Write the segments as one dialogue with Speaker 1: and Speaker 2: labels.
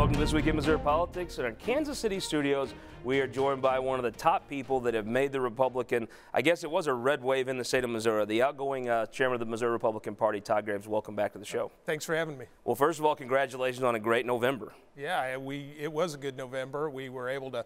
Speaker 1: Welcome to This Week in Missouri Politics. In our Kansas City studios, we are joined by one of the top people that have made the Republican, I guess it was a red wave in the state of Missouri, the outgoing chairman of the Missouri Republican Party, Todd Graves. Welcome back to the show.
Speaker 2: Thanks for having me.
Speaker 1: Well, first of all, congratulations on a great November.
Speaker 2: Yeah, it was a good November. We were able to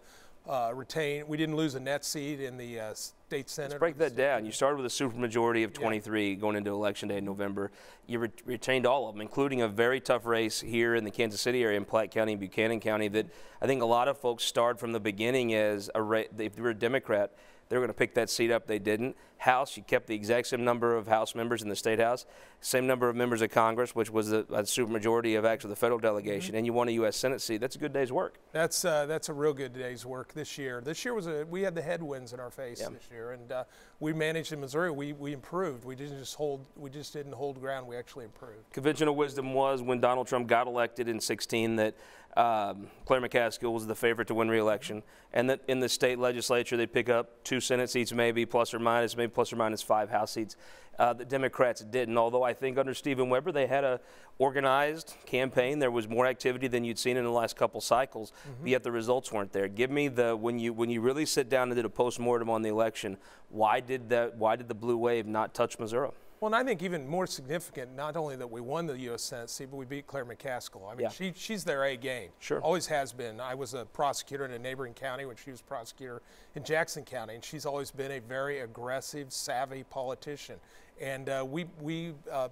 Speaker 2: retain, we didn't lose a net seat in the state senate.
Speaker 1: Let's break that down. You started with a supermajority of 23 going into Election Day in November. You retained all of them, including a very tough race here in the Kansas City area in Platte County and Buchanan County that I think a lot of folks started from the beginning as if they were a Democrat, they were going to pick that seat up. They didn't. House, you kept the exact same number of House members in the State House, same number of members of Congress, which was a supermajority of actually the federal delegation, and you won a U.S. Senate seat. That's a good day's work.
Speaker 2: That's a real good day's work this year. This year we had the headwinds in our face this year, and we managed in Missouri. We improved. We didn't hold ground. We actually improved.
Speaker 1: Conventional wisdom was when Donald Trump got elected in 2016 that Claire McCaskill was the favorite to win re-election, and that in the state legislature they'd pick up 2 Senate seats, maybe plus or minus 5 House seats. The Democrats didn't, although I think under Stephen Weber they had a organized campaign. There was more activity than you'd seen in the last couple cycles, but yet the results weren't there. Give me when you really sit down and did a post-mortem on the election, why did the blue wave not touch Missouri?
Speaker 2: Well, and I think even more significant, not only that we won the U.S. Senate seat, but we beat Claire McCaskill. I mean, she's their A game.
Speaker 1: Sure.
Speaker 2: Always has been. I was a prosecutor in a neighboring county when she was prosecutor in Jackson County, and she's always been a very aggressive, savvy politician. And we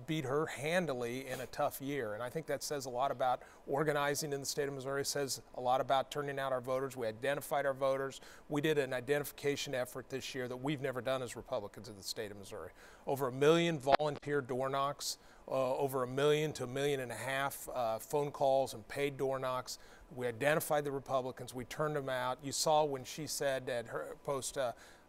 Speaker 2: beat her handily in a tough year. And I think that says a lot about organizing in the state of Missouri. It says a lot about turning out our voters. We identified our voters. We did an identification effort this year that we've never done as Republicans in the state of Missouri. Over 1 million volunteer door knocks, over 1 million to 1.5 million phone calls and paid door knocks. We identified the Republicans. We turned them out. You saw when she said at her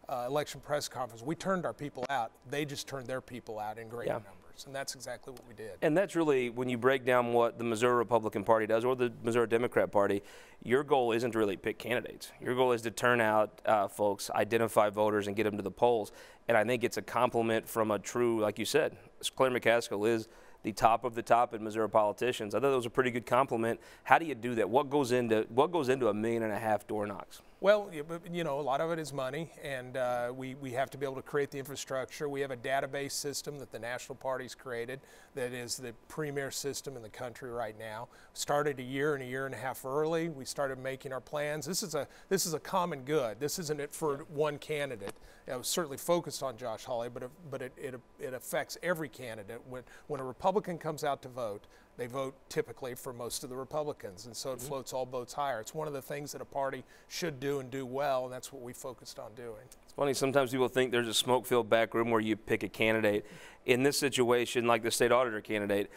Speaker 2: election press conference, we turned our people out. They just turned their people out in great numbers, and that's exactly what we did.
Speaker 1: And that's really, when you break down what the Missouri Republican Party does or the Missouri Democrat Party, your goal isn't to really pick candidates. Your goal is to turn out folks, identify voters, and get them to the polls. And I think it's a compliment from a true, like you said, Claire McCaskill is the top of the top in Missouri politicians. I thought that was a pretty good compliment. How do you do that? What goes into 1.5 million door knocks?
Speaker 2: Well, you know, a lot of it is money, and we have to be able to create the infrastructure. We have a database system that the national party's created that is the premier system in the country right now. Started a year and a half early. We started making our plans. This is a common good. This isn't it for one candidate. It was certainly focused on Josh Hawley, but it affects every candidate. When a Republican comes out to vote, they vote typically for most of the Republicans, and so it floats all boats higher. It's one of the things that a party should do and do well, and that's what we focused on doing.
Speaker 1: It's funny, sometimes people think there's a smoke-filled back room where you pick a candidate. In this situation, like the state auditor candidate,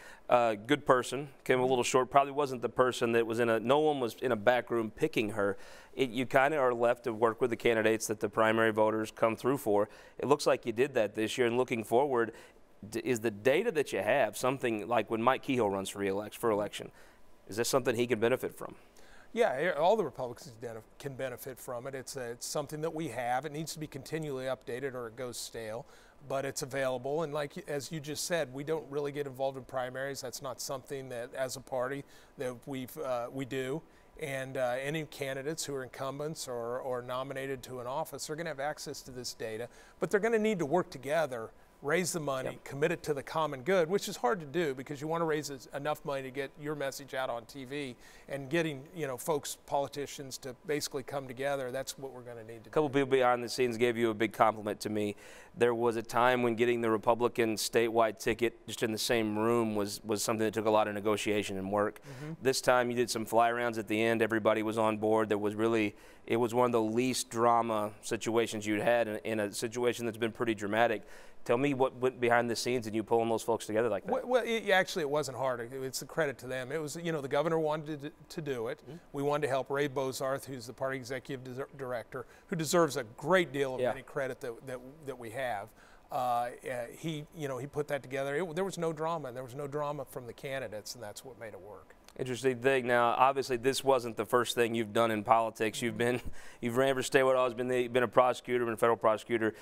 Speaker 1: good person, came a little short, probably wasn't the person that was no one was in a back room picking her. You kind of are left to work with the candidates that the primary voters come through for. It looks like you did that this year, and looking forward, is the data that you have something like when Mike Kehoe runs for election? Is this something he can benefit from?
Speaker 2: Yeah, all the Republicans can benefit from it. It's something that we have. It needs to be continually updated or it goes stale, but it's available. And like as you just said, we don't really get involved in primaries. That's not something that as a party that we do. And any candidates who are incumbents or nominated to an office are going to have access to this data, but they're going to need to work together, raise the money, commit it to the common good, which is hard to do because you want to raise enough money to get your message out on TV, and getting folks, politicians, to basically come together. That's what we're going to need to do.
Speaker 1: A couple people behind the scenes gave you a big compliment to me. There was a time when getting the Republican statewide ticket just in the same room was something that took a lot of negotiation and work. This time you did some fly rounds at the end. Everybody was on board. It was one of the least drama situations you'd had in a situation that's been pretty dramatic. Tell me what went behind the scenes and you pulling those folks together like that.
Speaker 2: Well, actually, it wasn't hard. It's a credit to them. It was, the governor wanted to do it. We wanted to help Ray Bozarth, who's the party executive director, who deserves a great deal of any credit that we have. He put that together. There was no drama. There was no drama from the candidates, and that's what made it work.
Speaker 1: Interesting thing. Now, obviously, this wasn't the first thing you've done in politics. You've ran for statewide office, been a prosecutor, been a federal prosecutor.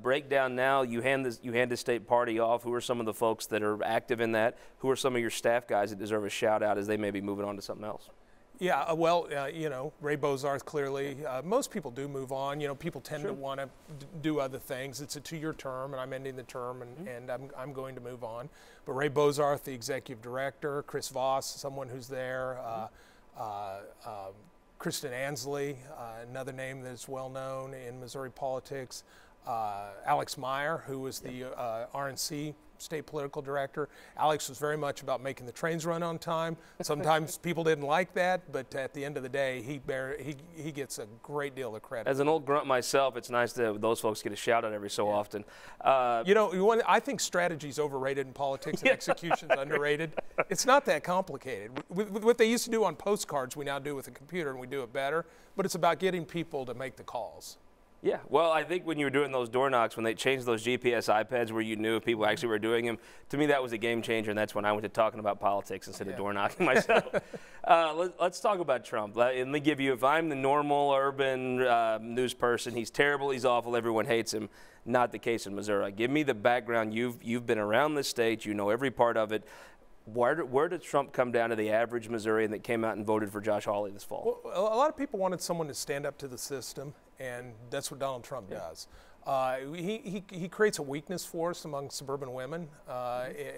Speaker 1: Break down now. You hand the state party off. Who are some of the folks that are active in that? Who are some of your staff guys that deserve a shout out as they may be moving on to something else?
Speaker 2: Yeah, well, Ray Bozarth clearly. Most people do move on. People tend to want to do other things. It's a 2-year term, and I'm ending the term, and I'm going to move on. But Ray Bozarth, the executive director, Chris Voss, someone who's there, Kristen Ansley, another name that's well known in Missouri politics, Alex Meyer, who was the RNC state political director. Alex was very much about making the trains run on time. Sometimes people didn't like that, but at the end of the day, he gets a great deal of credit.
Speaker 1: As an old grunt myself, it's nice that those folks get a shout out every so often.
Speaker 2: I think strategy's overrated in politics and execution's underrated. It's not that complicated. What they used to do on postcards, we now do with a computer, and we do it better. But it's about getting people to make the calls.
Speaker 1: Yeah, well, I think when you were doing those door knocks, when they changed those GPS iPads where you knew if people actually were doing them, to me that was a game changer, and that's when I went to talking about politics instead of door knocking myself. Let's talk about Trump. Let me give you, if I'm the normal urban news person, he's terrible, he's awful, everyone hates him. Not the case in Missouri. Give me the background. You've been around this state, you know every part of it. Where did Trump come down to the average Missourian that came out and voted for Josh Hawley this fall?
Speaker 2: Well, a lot of people wanted someone to stand up to the system, and that's what Donald Trump does. He creates a weakness for us among suburban women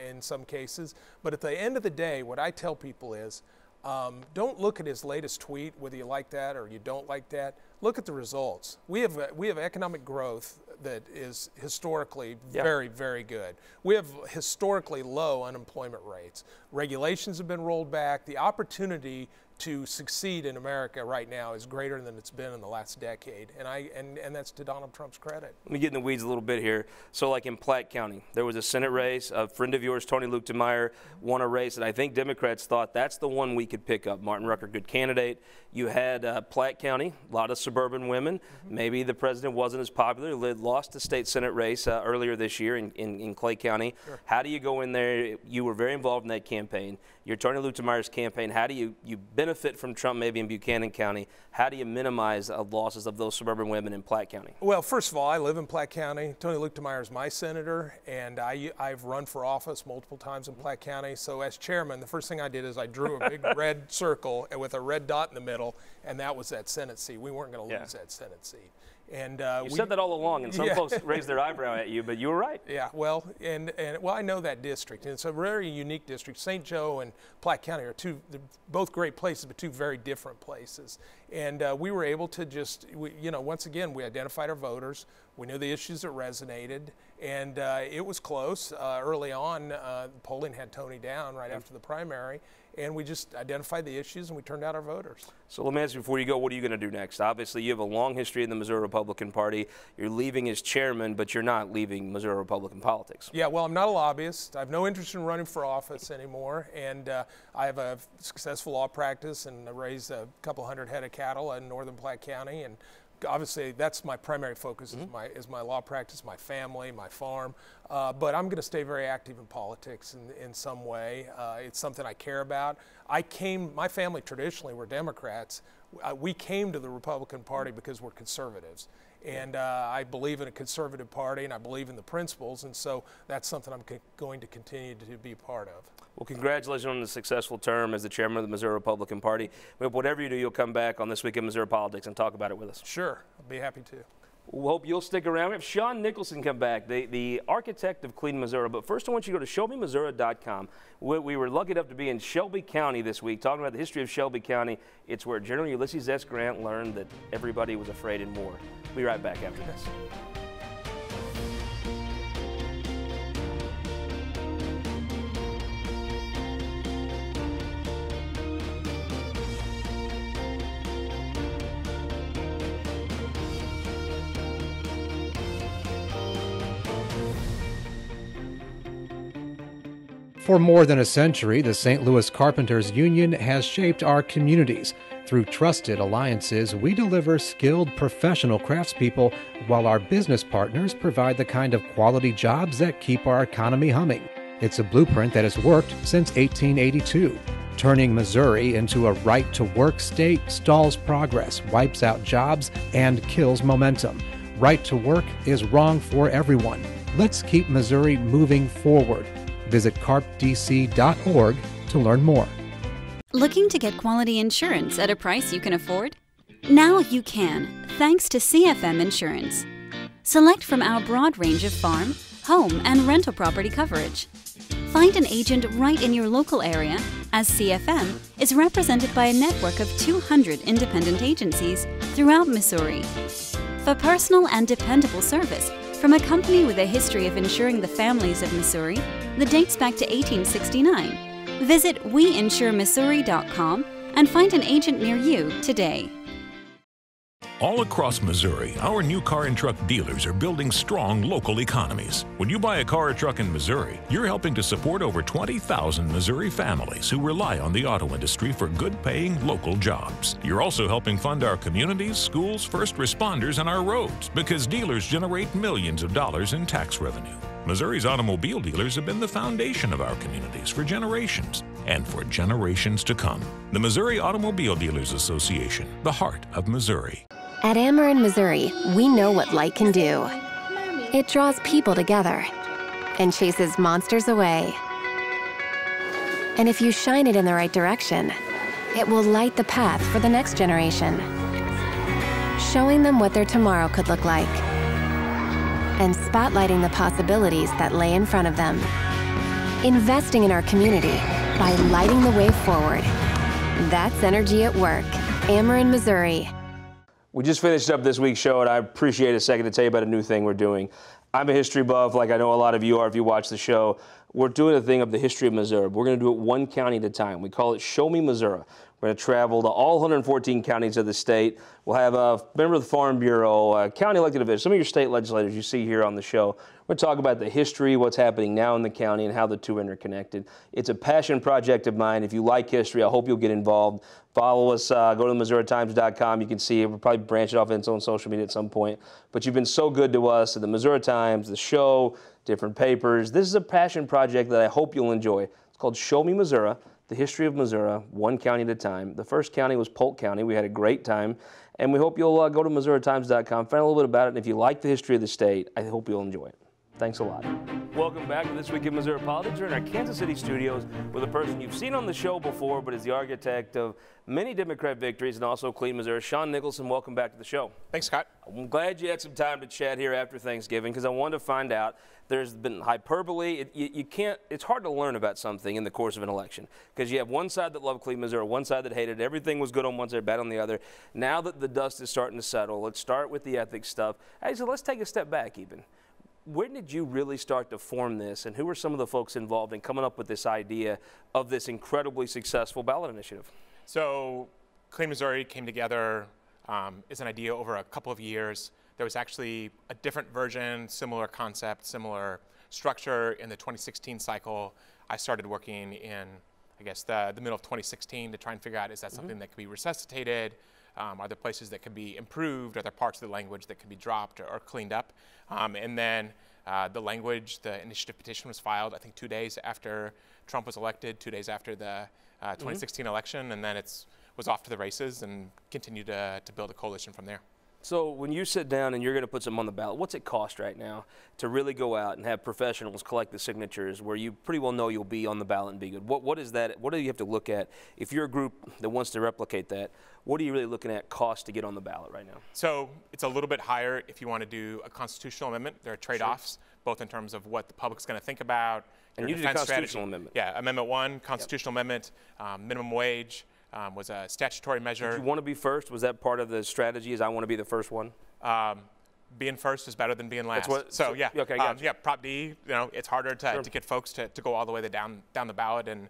Speaker 2: in some cases. But at the end of the day, what I tell people is, don't look at his latest tweet, whether you like that or you don't like that. Look at the results. We have economic growth that is historically very, very good. We have historically low unemployment rates. Regulations have been rolled back. The opportunity to succeed in America right now is greater than it's been in the last decade, and that's to Donald Trump's credit.
Speaker 1: Let me get in the weeds a little bit here. So like in Platte County, there was a Senate race. A friend of yours, Tony Luetkemeyer, won a race, and I think Democrats thought that's the one we could pick up. Martin Rucker, good candidate. You had Platte County, a lot of suburban women. Maybe the president wasn't as popular. Lost the state Senate race earlier this year in Clay County. Sure. How do you go in there? You were very involved in that campaign. You're Tony Luetkemeyer's campaign. How do you benefit from Trump maybe in Buchanan County? How do you minimize losses of those suburban women in Platte County?
Speaker 2: Well, first of all, I live in Platte County. Tony Luetkemeyer is my senator, and I've run for office multiple times in Platte County. So as chairman, the first thing I did is I drew a big red circle with a red dot in the middle, and that was that Senate seat. We weren't going to lose that Senate seat. And
Speaker 1: you said that all along, and some folks raised their eyebrow at you, but you were right.
Speaker 2: Yeah, well, well, I know that district, and it's a very unique district. St. Joe and Platte County are both great places, but two very different places. And we were able to once again, we identified our voters. We knew the issues that resonated, and it was close. Early on, polling had Tony down right after the primary, and we just identified the issues and we turned out our voters.
Speaker 1: So let me ask you before you go, what are you going to do next? Obviously, you have a long history in the Missouri Republican Party. You're leaving as chairman, but you're not leaving Missouri Republican politics.
Speaker 2: Yeah, well, I'm not a lobbyist. I have no interest in running for office anymore, and I have a successful law practice, and I raise a couple hundred head of cattle in northern Platte County, and obviously that's my primary focus is my law practice, my family, my farm. But I'm going to stay very active in politics in some way. It's something I care about. My family traditionally were Democrats. We came to the Republican Party because we're conservatives. And I believe in a conservative party, and I believe in the principles, and so that's something I'm going to continue to be part of.
Speaker 1: Well, congratulations on the successful term as the chairman of the Missouri Republican Party. We hope whatever you do, you'll come back on This Week in Missouri Politics and talk about it with us.
Speaker 2: Sure, I'll be happy to.
Speaker 1: We hope you'll stick around. We have Shawn Nicholson come back, the architect of clean Missouri. But first, I want you to go to showmemissouri.com. We were lucky enough to be in Shelby County this week, talking about the history of Shelby County. It's where General Ulysses S. Grant learned that everybody was afraid in war. We'll be right back after this.
Speaker 3: For more than a century, the St. Louis Carpenters Union has shaped our communities. Through trusted alliances, we deliver skilled professional craftspeople, while our business partners provide the kind of quality jobs that keep our economy humming. It's a blueprint that has worked since 1882. Turning Missouri into a right-to-work state stalls progress, wipes out jobs, and kills momentum. Right to work is wrong for everyone. Let's keep Missouri moving forward. Visit carpdc.org to learn more.
Speaker 4: Looking to get quality insurance at a price you can afford? Now you can, thanks to CFM Insurance. Select from our broad range of farm, home, and rental property coverage. Find an agent right in your local area, as CFM is represented by a network of 200 independent agencies throughout Missouri. For personal and dependable service from a company with a history of insuring the families of Missouri that dates back to 1869, visit WeInsureMissouri.com and find an agent near you today.
Speaker 5: All across Missouri, our new car and truck dealers are building strong local economies. When you buy a car or truck in Missouri, you're helping to support over 20,000 Missouri families who rely on the auto industry for good-paying local jobs. You're also helping fund our communities, schools, first responders, and our roads because dealers generate millions of dollars in tax revenue. Missouri's automobile dealers have been the foundation of our communities for generations and for generations to come. The Missouri Automobile Dealers Association, the heart of Missouri.
Speaker 6: At Ameren, Missouri, we know what light can do. It draws people together and chases monsters away. And if you shine it in the right direction, it will light the path for the next generation, showing them what their tomorrow could look like and spotlighting the possibilities that lay in front of them. Investing in our community by lighting the way forward. That's energy at work. Ameren, Missouri.
Speaker 1: We just finished up this week's show, and I appreciate a second to tell you about a new thing we're doing. I'm a history buff, like I know a lot of you are if you watch the show. We're doing a thing of the history of Missouri. We're going to do it one county at a time. We call it Show Me Missouri. We're going to travel to all 114 counties of the state. We'll have a member of the Farm Bureau, county elected officials, some of your state legislators you see here on the show. We're going to talk about the history, what's happening now in the county, and how the two are interconnected. It's a passion project of mine. If you like history, I hope you'll get involved. Follow us. Go to MissouriTimes.com. You can see it. We'll probably branch it off into its own social media at some point. But you've been so good to us at the Missouri Times, the show, different papers. This is a passion project that I hope you'll enjoy. It's called Show Me Missouri, the history of Missouri, one county at a time. The first county was Polk County. We had a great time. And we hope you'll go to MissouriTimes.com, find a little bit about it. And if you like the history of the state, I hope you'll enjoy it. Thanks a lot. Welcome back to This Week in Missouri Politics. We're in our Kansas City studios with a person you've seen on the show before, but is the architect of many Democrat victories and also clean Missouri. Shawn Nicholson, welcome back to the show.
Speaker 2: Thanks, Scott.
Speaker 1: I'm glad you had some time to chat here after Thanksgiving because I wanted to find out. There's been hyperbole. It's hard to learn about something in the course of an election because you have one side that loved clean Missouri, one side that hated it. Everything was good on one side, bad on the other. Now that the dust is starting to settle, let's start with the ethics stuff. Hey, so let's take a step back even. Where did you really start to form this, and who were some of the folks involved in coming up with this idea of this incredibly successful ballot initiative?
Speaker 7: So Clean Missouri came together as an idea over a couple of years. There was actually a different version, similar concept, similar structure in the 2016 cycle. I started working in, I guess, the middle of 2016 to try and figure out, is that something that could be resuscitated? Are there places that can be improved? Are there parts of the language that can be dropped or cleaned up? And then the language, the initiative petition was filed, I think 2 days after Trump was elected, 2 days after the 2016 election, and then it was off to the races and continued to build a coalition from there.
Speaker 1: So when you sit down and you're going to put something on the ballot, what's it cost right now to really go out and have professionals collect the signatures where you pretty well know you'll be on the ballot and be good? What is that? What do you have to look at? If you're a group that wants to replicate that, what are you really looking at cost to get on the ballot right now?
Speaker 7: So it's a little bit higher if you want to do a constitutional amendment. There are trade-offs, both in terms of what the public's going to think about.
Speaker 1: And you did a constitutional amendment.
Speaker 7: Yeah, Amendment 1, constitutional amendment, minimum wage. Was a statutory measure.
Speaker 1: Did you want to be first? Was that part of the strategy? Is I want to be the first one?
Speaker 7: Being first is better than being last.
Speaker 1: So
Speaker 7: yeah,
Speaker 1: okay, gotcha.
Speaker 7: yeah. Prop D. It's harder to get folks to go all the way down the ballot, and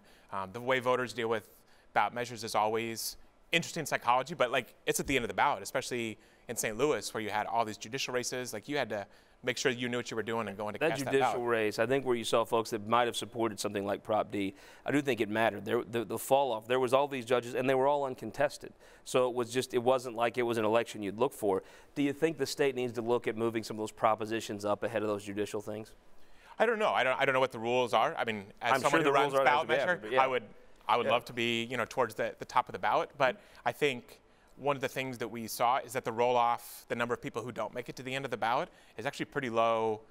Speaker 7: the way voters deal with ballot measures is always interesting psychology. But it's at the end of the ballot, especially in St. Louis, where you had all these judicial races. You had to make sure you knew what you were doing and going to cast that ballot.
Speaker 1: That judicial race, I think where you saw folks that might have supported something like Prop D, I do think it mattered. The fall off, there was all these judges, and they were all uncontested. So it wasn't like it was an election you'd look for. Do you think the state needs to look at moving some of those propositions up ahead of those judicial things?
Speaker 7: I don't know. I don't know what the rules are. I mean, as someone who runs ballot measure, I would love to be towards the top of the ballot. But I think one of the things that we saw is that the roll-off, the number of people who don't make it to the end of the ballot, is actually pretty low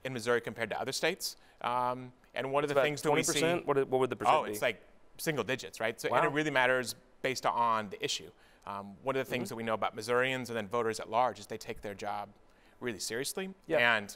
Speaker 7: in Missouri compared to other states. And one of the things that we see—
Speaker 1: 20%? What would the percent be?
Speaker 7: It's like single digits, right? So,
Speaker 1: wow.
Speaker 7: and it really matters based on the issue. One of the things that we know about Missourians and then voters at large is they take their job really seriously. And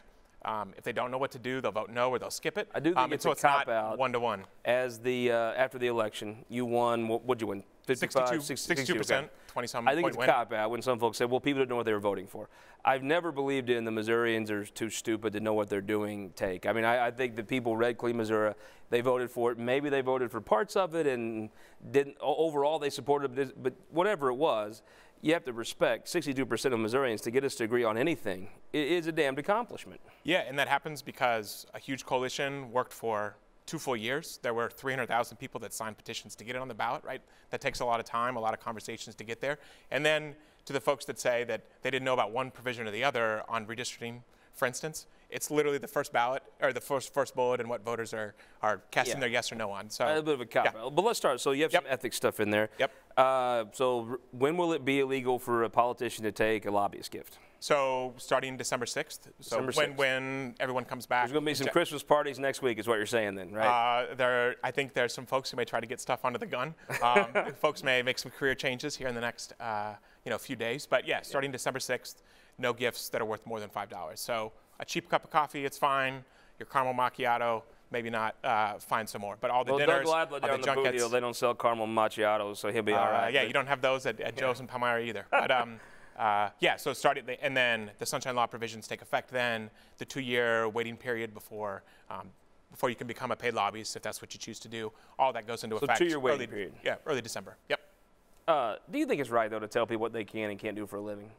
Speaker 7: if they don't know what to do, they'll vote no or they'll skip it.
Speaker 1: I do think it's a cop-out.
Speaker 7: One-to-one.
Speaker 1: As the after the election, you won. What'd you win?
Speaker 7: 62%, 20-some.
Speaker 1: I think it's a cop-out when some folks say, "Well, people didn't know what they were voting for." I've never believed in the Missourians are too stupid to know what they're doing. Take. I mean, I think the people read Clean Missouri. They voted for it. Maybe they voted for parts of it and didn't. Overall, they supported it. But whatever it was, you have to respect 62% of Missourians to get us to agree on anything. It is a damned accomplishment.
Speaker 7: Yeah, and that happens because a huge coalition worked for 2 full years. There were 300,000 people that signed petitions to get it on the ballot, right? That takes a lot of time, a lot of conversations to get there. And then to the folks that say that they didn't know about one provision or the other on redistricting, for instance, it's literally the first ballot or the first bullet and what voters are casting their yes or no on. So
Speaker 1: a bit of a cop-out. But let's start. So you have some ethics stuff in there. So when will it be illegal for a politician to take a lobbyist gift?
Speaker 7: So starting December 6th. So
Speaker 1: December 6th.
Speaker 7: When everyone comes back.
Speaker 1: There's going to be some Christmas parties next week is what you're saying then, right?
Speaker 7: I think there's some folks who may try to get stuff under the gun. Folks may make some career changes here in the next few days. But yeah, starting December 6th, no gifts that are worth more than $5. So a cheap cup of coffee, it's fine. Your caramel macchiato, maybe not. Find some more. But all the dinners, all the junkets.
Speaker 1: They don't sell caramel macchiatos, so he'll be all right.
Speaker 7: Yeah, you don't have those at Joe's and Palmyra either. But so starting, and then the Sunshine Law provisions take effect then, the 2-year waiting period before you can become a paid lobbyist, if that's what you choose to do. All that goes into effect.
Speaker 1: So 2-year waiting period.
Speaker 7: Yeah, early December. Yep.
Speaker 1: Do you think it's right, though, to tell people what they can and can't do for a living?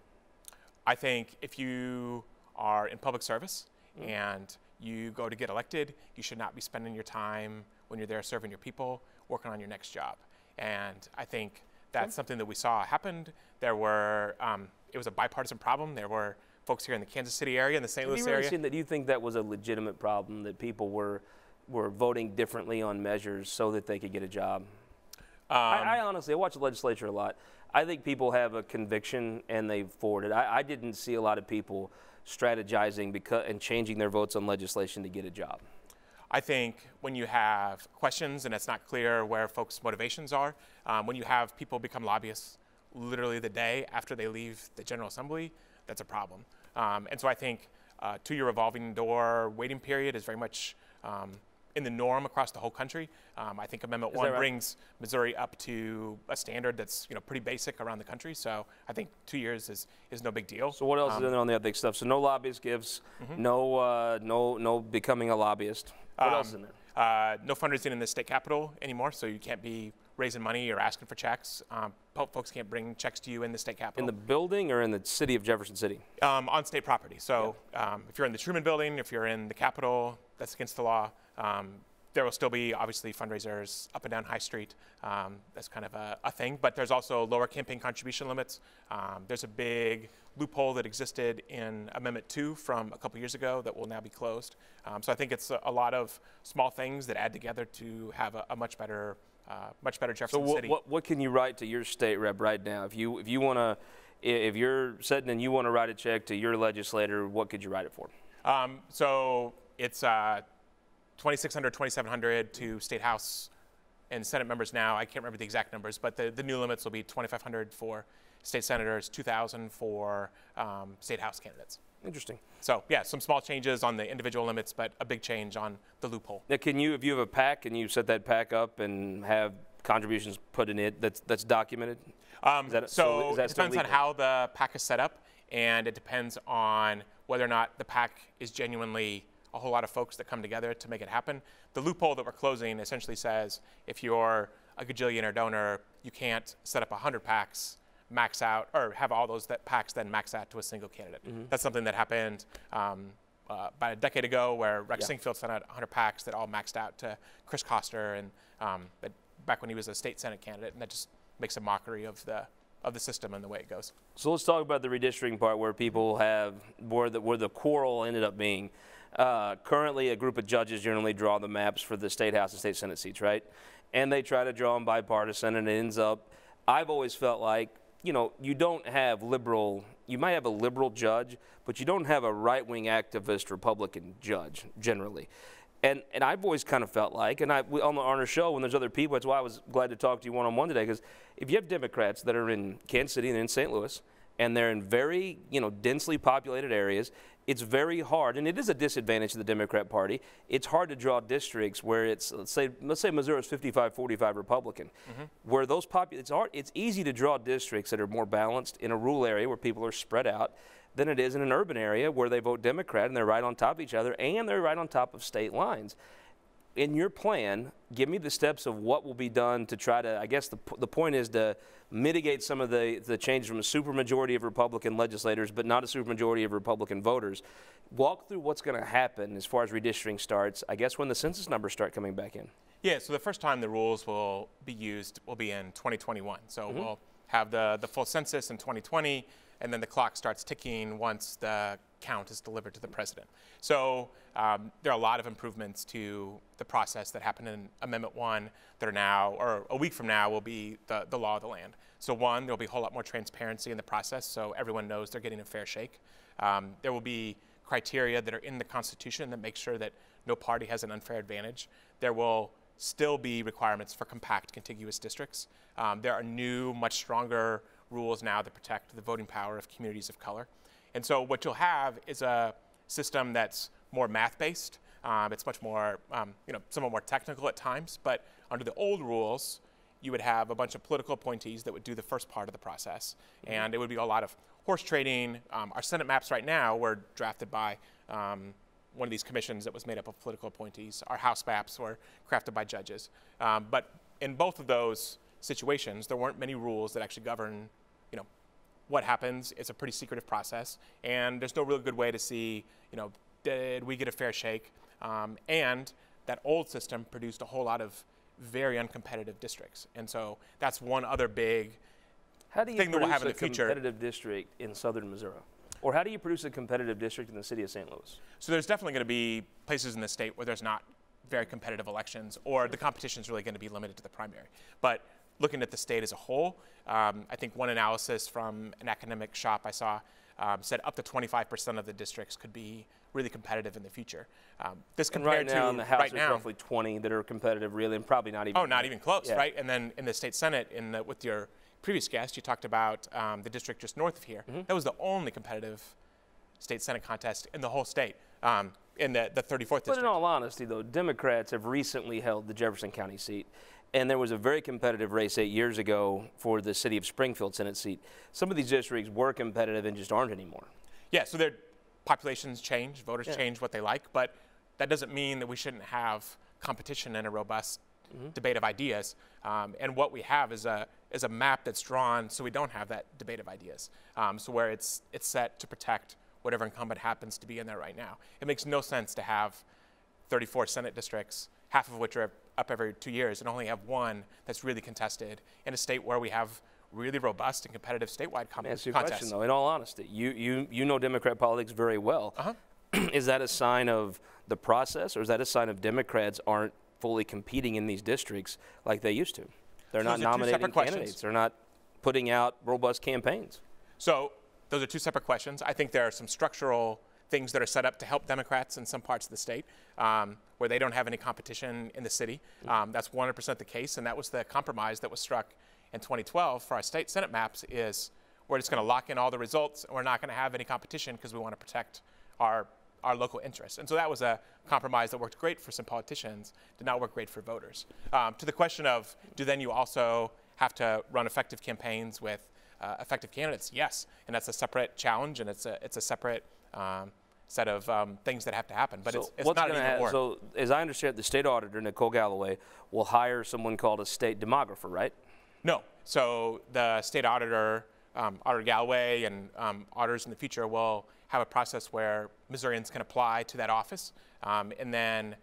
Speaker 7: I think if you are in public service and you go to get elected, you should not be spending your time when you're there serving your people, working on your next job. And I think that's something that we saw happened. There were, it was a bipartisan problem. There were folks here in the Kansas City area, in the St. Louis area.
Speaker 1: Do you think that was a legitimate problem, that people were voting differently on measures so that they could get a job? I honestly, I watch the legislature a lot. I think people have a conviction and they forward it. I didn't see a lot of people strategizing and changing their votes on legislation to get a job.
Speaker 7: I think when you have questions and it's not clear where folks' motivations are, when you have people become lobbyists literally the day after they leave the General Assembly, that's a problem. And so I think 2-year revolving door waiting period is very much in the norm across the whole country. I think Amendment 1 brings Missouri up to a standard that's pretty basic around the country. So I think 2 years is no big deal.
Speaker 1: So what else is in there on the ethics stuff? So no lobbyist gifts, no becoming a lobbyist. What else is in there?
Speaker 7: No fundraising in the state capitol anymore, so you can't be raising money or asking for checks. Folks can't bring checks to you in the state capitol.
Speaker 1: In the building or in the city of Jefferson City?
Speaker 7: On state property. So if you're in the Truman Building, if you're in the Capitol, that's against the law. There will still be, obviously, fundraisers up and down High Street. That's kind of a thing. But there's also lower campaign contribution limits. There's a big loophole that existed in Amendment 2 from a couple years ago that will now be closed. So I think it's a lot of small things that add together to have a much better Jefferson City.
Speaker 1: So what can you write to your state rep right now? If you want to, if you're sitting and you want to write a check to your legislator, what could you write it for?
Speaker 7: So it's $2,600, $2,700 to State House and Senate members now. I can't remember the exact numbers, but the new limits will be $2,500 for state senators, $2,000 for State House candidates.
Speaker 1: Interesting.
Speaker 7: So yeah, some small changes on the individual limits, but a big change on the loophole.
Speaker 1: Now, if you have a PAC, can you set that PAC up and have contributions put in it that's documented?
Speaker 7: It depends on how the PAC is set up, and it depends on whether or not the PAC is genuinely a whole lot of folks that come together to make it happen. The loophole that we're closing essentially says if you're a gajillionaire donor, you can't set up 100 PACs, max out, or have all those PACs then max out to a single candidate. That's something that happened about a decade ago, where Rex Sinkfield sent out 100 PACs that all maxed out to Chris Koster, and back when he was a state Senate candidate, and that just makes a mockery of the system and the way it goes.
Speaker 1: So let's talk about the redistricting part, where people where the quarrel ended up being. Currently, a group of judges generally draw the maps for the state house and state senate seats, right? And they try to draw them bipartisan, and it ends up, I've always felt like, you don't have you might have a liberal judge, but you don't have a right-wing activist Republican judge, generally. And I've always kind of felt like, and on our show when there's other people, that's why I was glad to talk to you one-on-one today, because if you have Democrats that are in Kansas City and in St. Louis, and they're in very, densely populated areas, it's very hard, and it is a disadvantage to the Democrat Party. It's hard to draw districts where it's, let's say Missouri's 55-45 Republican, where those it's easy to draw districts that are more balanced in a rural area where people are spread out than it is in an urban area where they vote Democrat and they're right on top of each other and they're right on top of state lines. In your plan, give me the steps of what will be done to try to, I guess the point is to mitigate some of the changes from a supermajority of Republican legislators, but not a supermajority of Republican voters. Walk through what's going to happen as far as redistricting starts, I guess when the census numbers start coming back in.
Speaker 7: Yeah, so the first time the rules will be used will be in 2021. So we'll have the full census in 2020, and then the clock starts ticking once the count is delivered to the president. So there are a lot of improvements to the process that happened in Amendment 1 that are now, or a week from now, will be the law of the land. So one, there'll be a whole lot more transparency in the process, so everyone knows they're getting a fair shake. There will be criteria that are in the Constitution that make sure that no party has an unfair advantage. There will still be requirements for compact contiguous districts. There are new, much stronger rules now that protect the voting power of communities of color. And so what you'll have is a system that's more math-based. It's much more, somewhat more technical at times, but under the old rules, you would have a bunch of political appointees that would do the first part of the process. And it would be a lot of horse trading. Our Senate maps right now were drafted by one of these commissions that was made up of political appointees. Our House maps were crafted by judges. But in both of those situations, there weren't many rules that actually govern, what happens. It's a pretty secretive process, and there's no real good way to see, did we get a fair shake? And that old system produced a whole lot of very uncompetitive districts. And so that's one other big thing that we'll have in the future.
Speaker 1: How do you produce a competitive district in southern Missouri? Or how do you produce a competitive district in the city of St. Louis?
Speaker 7: So there's definitely going to be places in the state where there's not very competitive elections, or the competition is really going to be limited to the primary. But looking at the state as a whole, I think one analysis from an academic shop I saw said up to 25% of the districts could be really competitive in the future. This compared
Speaker 1: right now
Speaker 7: to
Speaker 1: in the House,
Speaker 7: right
Speaker 1: there's
Speaker 7: now,
Speaker 1: roughly 20 that are competitive, really, and probably not even.
Speaker 7: Oh, not even close,
Speaker 1: yeah.
Speaker 7: right? And then in the state Senate, with your previous guest, you talked about the district just north of here. That was the only competitive state Senate contest in the whole state. In the 34th district.
Speaker 1: But in all honesty, though, Democrats have recently held the Jefferson County seat, and there was a very competitive race 8 years ago for the city of Springfield Senate seat. Some of these districts were competitive and just aren't anymore.
Speaker 7: Yeah, so their populations change, voters change what they like, but that doesn't mean that we shouldn't have competition and a robust debate of ideas. And what we have is a map that's drawn so we don't have that debate of ideas. So where it's set to protect whatever incumbent happens to be in there right now. It makes no sense to have 34 Senate districts, half of which are up every 2 years, and only have one that's really contested in a state where we have really robust and competitive statewide contests.
Speaker 1: That's your question, though. In all honesty, you know Democrat politics very well. Is that a sign of the process, or is that a sign of Democrats aren't fully competing in these districts like they used to? They're not nominating candidates. They're not putting out robust campaigns.
Speaker 7: So those are two separate questions. I think there are some structural things that are set up to help Democrats in some parts of the state where they don't have any competition in the city. That's 100% the case, and that was the compromise that was struck in 2012 for our state Senate maps. Is we're just going to lock in all the results, and we're not going to have any competition because we want to protect our local interests. And so that was a compromise that worked great for some politicians, did not work great for voters. To the question of, do then you also have to run effective campaigns with effective candidates? Yes, and that's a separate challenge, and it's a separate set of things that have to happen. But it's not an even war.
Speaker 1: So as I understand it, the state auditor, Nicole Galloway, will hire someone called a state demographer, right?
Speaker 7: No. So the state auditor, Auditor Galloway, and auditors in the future will have a process where Missourians can apply to that office, and then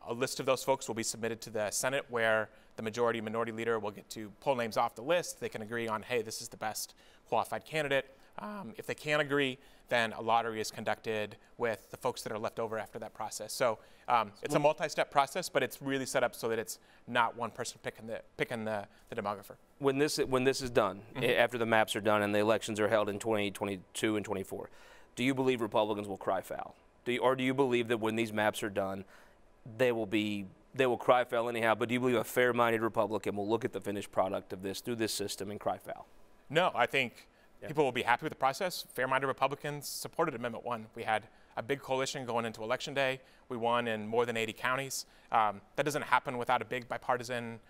Speaker 7: a list of those folks will be submitted to the Senate, where the minority leader will get to pull names off the list. They can agree on, hey, this is the best qualified candidate. If they can't agree, then a lottery is conducted with the folks that are left over after that process. So it's a multi-step process, but it's really set up so that it's not one person picking the demographer.
Speaker 1: When this is done, after the maps are done and the elections are held in 2022 and 24, do you believe Republicans will cry foul? Or do you believe that when these maps are done, they will cry foul anyhow. But do you believe a fair-minded Republican will look at the finished product of this through this system and cry foul?
Speaker 7: No, I think people will be happy with the process. Fair-minded Republicans supported Amendment 1. We had a big coalition going into Election Day. We won in more than 80 counties. That doesn't happen without a big bipartisan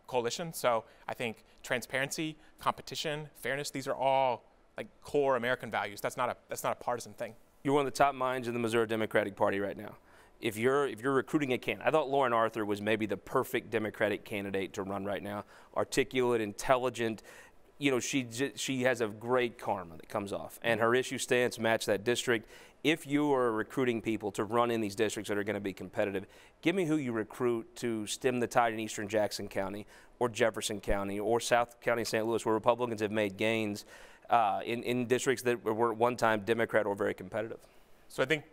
Speaker 7: coalition. So I think transparency, competition, fairness, these are all like core American values. That's not a partisan thing.
Speaker 1: You're one of the top minds in the Missouri Democratic Party right now. If you're recruiting a candidate, I thought Lauren Arthur was maybe the perfect Democratic candidate to run right now. Articulate, intelligent. You know, she has a great karma that comes off, and her issue stance match that district. If you are recruiting people to run in these districts that are going to be competitive, give me who you recruit to stem the tide in eastern Jackson County or Jefferson County or South County, St. Louis, where Republicans have made gains in districts that were at one time Democrat or very competitive.
Speaker 7: So I think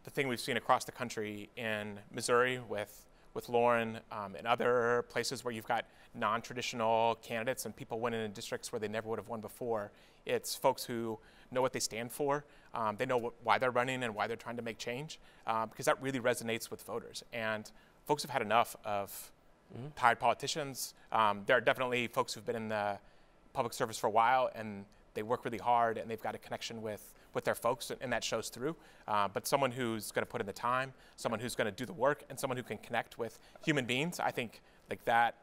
Speaker 7: the thing we've seen across the country in Missouri with Lauren and other places where you've got non-traditional candidates and people winning in districts where they never would have won before, it's folks who know what they stand for. They know why they're running and why they're trying to make change, because that really resonates with voters. And folks have had enough of tired politicians. There are definitely folks who've been in the public service for a while and they work really hard and they've got a connection with their folks, and that shows through. But someone who's going to put in the time, someone who's going to do the work, and someone who can connect with human beings, I think that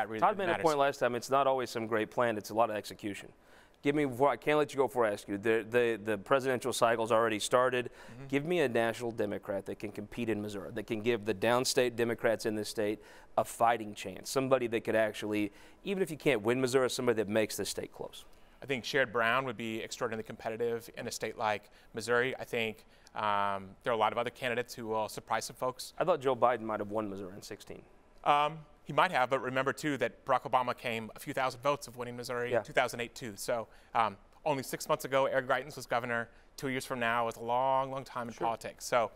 Speaker 7: really
Speaker 1: Todd made
Speaker 7: matters.
Speaker 1: a point last time. It's not always some great plan. It's a lot of execution. Give me, I can't let you go before I ask you. The presidential cycle's already started. Give me a national Democrat that can compete in Missouri, that can give the downstate Democrats in this state a fighting chance. Somebody that could actually, even if you can't win Missouri, somebody that makes the state close.
Speaker 7: I think Sherrod Brown would be extraordinarily competitive in a state like Missouri. I think there are a lot of other candidates who will surprise some folks.
Speaker 1: I thought Joe Biden might have won Missouri in 2016.
Speaker 7: He might have, but remember, too, that Barack Obama came a few thousand votes of winning Missouri in 2008, too. So only 6 months ago, Eric Greitens was governor. 2 years from now is a long, long time in politics. So,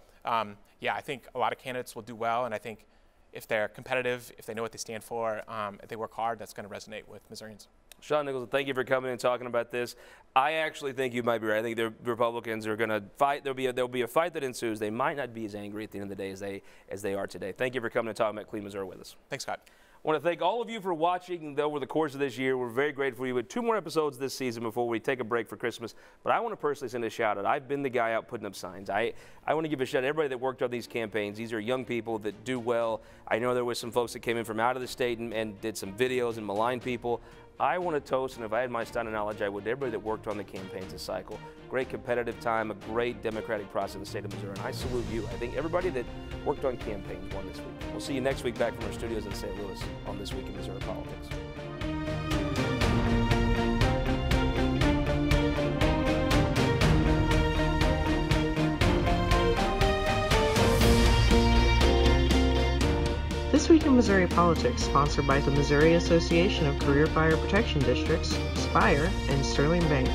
Speaker 7: yeah, I think a lot of candidates will do well, and I think if they're competitive, if they know what they stand for, if they work hard, that's going to resonate with Missourians.
Speaker 1: Shawn Nicholson, thank you for coming and talking about this. I actually think you might be right. I think the Republicans are going to fight. There'll be a fight that ensues. They might not be as angry at the end of the day as they are today. Thank you for coming and talking about Cleveland, Missouri with us.
Speaker 7: Thanks, Scott.
Speaker 1: I want to thank all of you for watching over the course of this year. We're very grateful for you. We have 2 more episodes this season before we take a break for Christmas. But I want to personally send a shout out. I've been the guy out putting up signs. I want to give a shout out to everybody that worked on these campaigns. These are young people that do well. I know there was some folks that came in from out of the state and did some videos and maligned people. I want to toast, and if I had my style of knowledge, I would, everybody that worked on the campaigns this cycle. Great competitive time, a great democratic process in the state of Missouri, and I salute you. I think everybody that worked on campaigns won this week. We'll see you next week back from our studios in St. Louis on This Week in Missouri Politics.
Speaker 8: This Week in Missouri Politics, sponsored by the Missouri Association of Career Fire Protection Districts, Spire, and Sterling Bank.